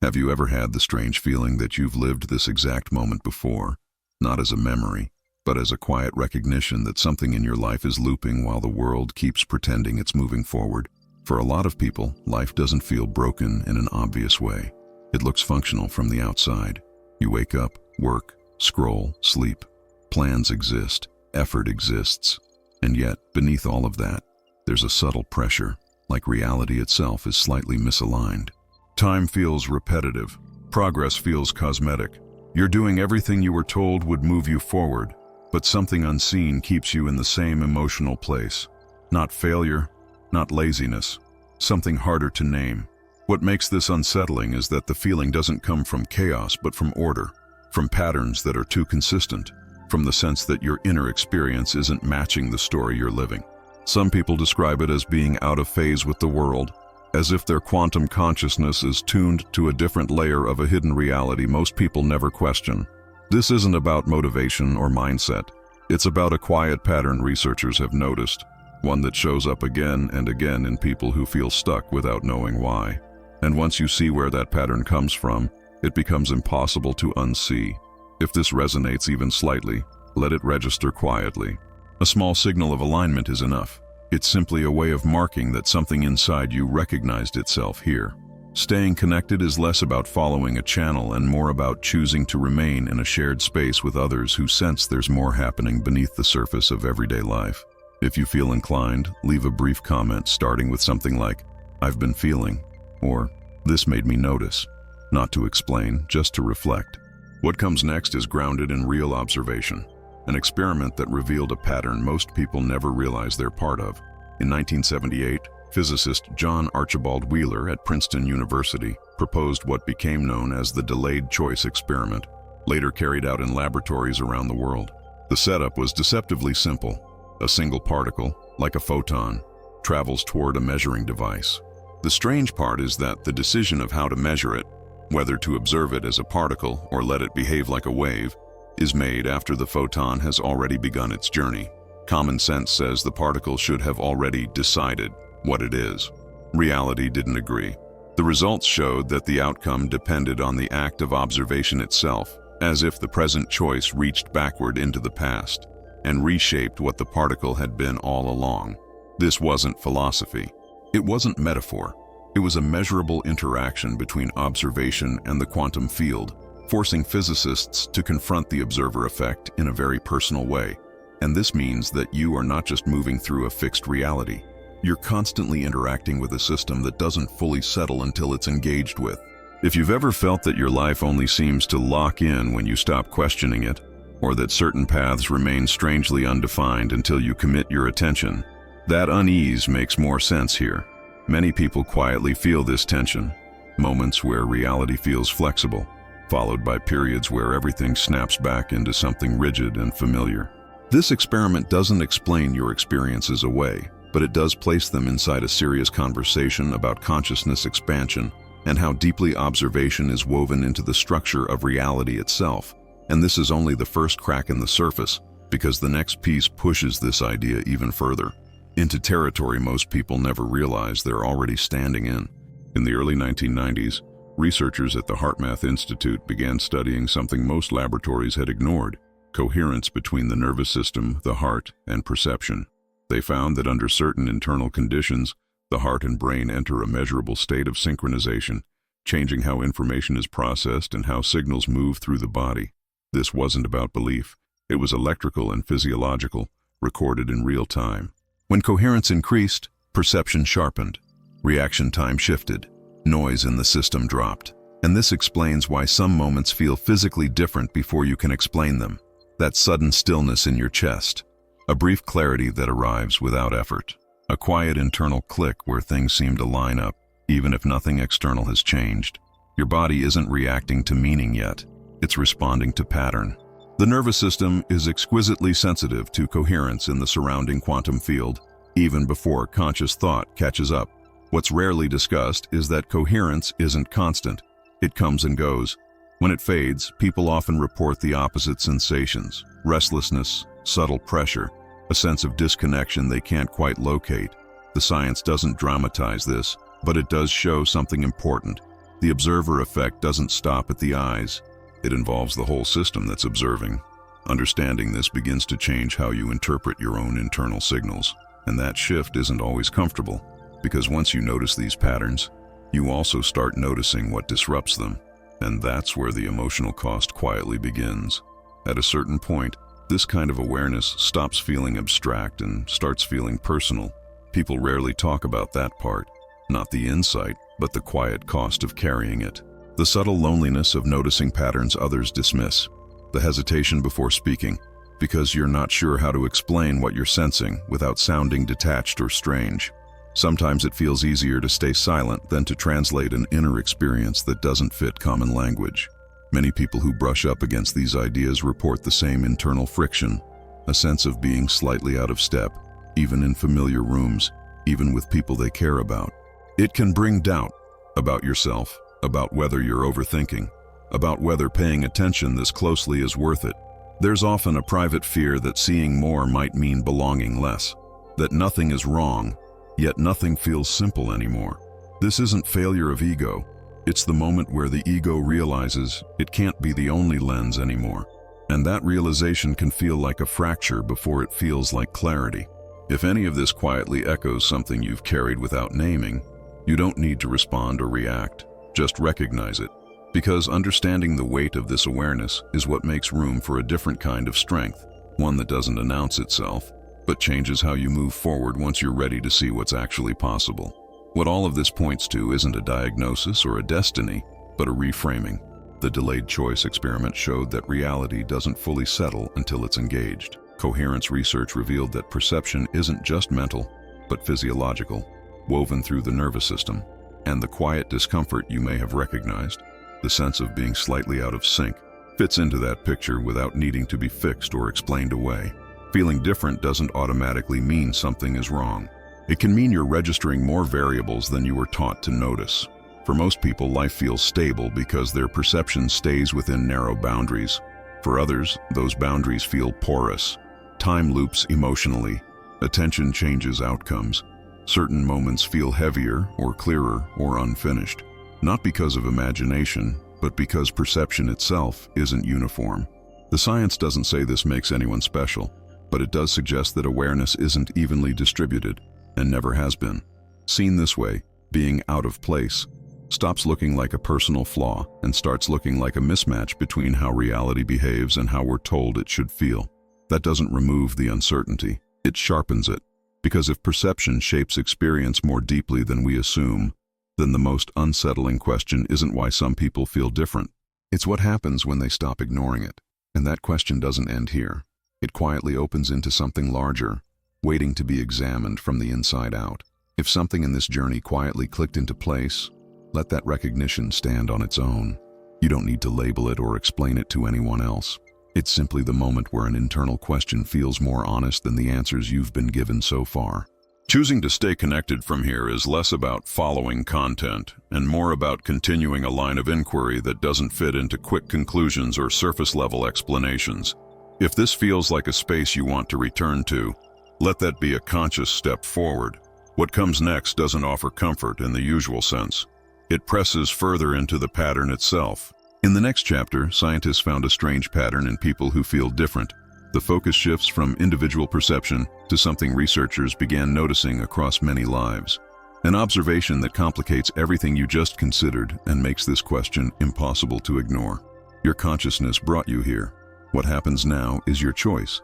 Have you ever had the strange feeling that you've lived this exact moment before, not as a memory, but as a quiet recognition that something in your life is looping while the world keeps pretending it's moving forward? For a lot of people, life doesn't feel broken in an obvious way. It looks functional from the outside. You wake up, work, scroll, sleep. Plans exist, effort exists. And yet, beneath all of that, there's a subtle pressure, like reality itself is slightly misaligned. Time feels repetitive. Progress feels cosmetic. You're doing everything you were told would move you forward, but something unseen keeps you in the same emotional place. Not failure, not laziness, something harder to name. What makes this unsettling is that the feeling doesn't come from chaos but from order, from patterns that are too consistent, from the sense that your inner experience isn't matching the story you're living. Some people describe it as being out of phase with the world, as if their quantum consciousness is tuned to a different layer of a hidden reality most people never question. This isn't about motivation or mindset. It's about a quiet pattern researchers have noticed, one that shows up again and again in people who feel stuck without knowing why. And once you see where that pattern comes from, it becomes impossible to unsee. If this resonates even slightly, let it register quietly. A small signal of alignment is enough. It's simply a way of marking that something inside you recognized itself here. Staying connected is less about following a channel and more about choosing to remain in a shared space with others who sense there's more happening beneath the surface of everyday life. If you feel inclined, leave a brief comment starting with something like, "I've been feeling," or "This made me notice." Not to explain, just to reflect. What comes next is grounded in real observation, an experiment that revealed a pattern most people never realize they're part of. In 1978, physicist John Archibald Wheeler at Princeton University proposed what became known as the delayed choice experiment, later carried out in laboratories around the world. The setup was deceptively simple. A single particle, like a photon, travels toward a measuring device. The strange part is that the decision of how to measure it, whether to observe it as a particle or let it behave like a wave, is made after the photon has already begun its journey. Common sense says the particle should have already decided what it is. Reality didn't agree. The results showed that the outcome depended on the act of observation itself, as if the present choice reached backward into the past and reshaped what the particle had been all along. This wasn't philosophy. It wasn't metaphor. It was a measurable interaction between observation and the quantum field, forcing physicists to confront the observer effect in a very personal way. And this means that you are not just moving through a fixed reality. You're constantly interacting with a system that doesn't fully settle until it's engaged with. If you've ever felt that your life only seems to lock in when you stop questioning it, or that certain paths remain strangely undefined until you commit your attention, that unease makes more sense here. Many people quietly feel this tension, moments where reality feels flexible, followed by periods where everything snaps back into something rigid and familiar. This experiment doesn't explain your experiences away, but it does place them inside a serious conversation about consciousness expansion and how deeply observation is woven into the structure of reality itself. And this is only the first crack in the surface, because the next piece pushes this idea even further, into territory most people never realize they're already standing in. In the early 1990s, researchers at the HeartMath Institute began studying something most laboratories had ignored: coherence between the nervous system, the heart, and perception. They found that under certain internal conditions, the heart and brain enter a measurable state of synchronization, changing how information is processed and how signals move through the body. This wasn't about belief. It was electrical and physiological, recorded in real time. When coherence increased, perception sharpened, reaction time shifted, noise in the system dropped. And this explains why some moments feel physically different before you can explain them. That sudden stillness in your chest, a brief clarity that arrives without effort, a quiet internal click where things seem to line up, even if nothing external has changed. Your body isn't reacting to meaning yet. It's responding to pattern. The nervous system is exquisitely sensitive to coherence in the surrounding quantum field, even before conscious thought catches up. What's rarely discussed is that coherence isn't constant. It comes and goes. When it fades, people often report the opposite sensations: restlessness, subtle pressure, a sense of disconnection they can't quite locate. The science doesn't dramatize this, but it does show something important. The observer effect doesn't stop at the eyes. It involves the whole system that's observing. Understanding this begins to change how you interpret your own internal signals. And that shift isn't always comfortable, because once you notice these patterns, you also start noticing what disrupts them. And that's where the emotional cost quietly begins. At a certain point, this kind of awareness stops feeling abstract and starts feeling personal. People rarely talk about that part, not the insight, but the quiet cost of carrying it. The subtle loneliness of noticing patterns others dismiss. The hesitation before speaking, because you're not sure how to explain what you're sensing without sounding detached or strange. Sometimes it feels easier to stay silent than to translate an inner experience that doesn't fit common language. Many people who brush up against these ideas report the same internal friction, a sense of being slightly out of step, even in familiar rooms, even with people they care about. It can bring doubt about yourself, about whether you're overthinking, about whether paying attention this closely is worth it. There's often a private fear that seeing more might mean belonging less, that nothing is wrong, yet nothing feels simple anymore. This isn't failure of ego. It's the moment where the ego realizes it can't be the only lens anymore. And that realization can feel like a fracture before it feels like clarity. If any of this quietly echoes something you've carried without naming, you don't need to respond or react. Just recognize it. Because understanding the weight of this awareness is what makes room for a different kind of strength, one that doesn't announce itself, but changes how you move forward once you're ready to see what's actually possible. What all of this points to isn't a diagnosis or a destiny, but a reframing. The delayed choice experiment showed that reality doesn't fully settle until it's engaged. Coherence research revealed that perception isn't just mental, but physiological, woven through the nervous system. And the quiet discomfort you may have recognized, the sense of being slightly out of sync, fits into that picture without needing to be fixed or explained away. Feeling different doesn't automatically mean something is wrong. It can mean you're registering more variables than you were taught to notice. For most people, life feels stable because their perception stays within narrow boundaries. For others, those boundaries feel porous. Time loops emotionally. Attention changes outcomes. Certain moments feel heavier or clearer or unfinished. Not because of imagination, but because perception itself isn't uniform. The science doesn't say this makes anyone special, but it does suggest that awareness isn't evenly distributed, and never has been. Seen this way, being out of place stops looking like a personal flaw and starts looking like a mismatch between how reality behaves and how we're told it should feel. That doesn't remove the uncertainty, it sharpens it. Because if perception shapes experience more deeply than we assume, then the most unsettling question isn't why some people feel different. It's what happens when they stop ignoring it. And that question doesn't end here. It quietly opens into something larger, waiting to be examined from the inside out. If something in this journey quietly clicked into place, let that recognition stand on its own. You don't need to label it or explain it to anyone else. It's simply the moment where an internal question feels more honest than the answers you've been given so far. Choosing to stay connected from here is less about following content and more about continuing a line of inquiry that doesn't fit into quick conclusions or surface-level explanations. If this feels like a space you want to return to, let that be a conscious step forward. What comes next doesn't offer comfort in the usual sense. It presses further into the pattern itself. In the next chapter, scientists found a strange pattern in people who feel different. The focus shifts from individual perception to something researchers began noticing across many lives. An observation that complicates everything you just considered and makes this question impossible to ignore. Your consciousness brought you here. What happens now is your choice.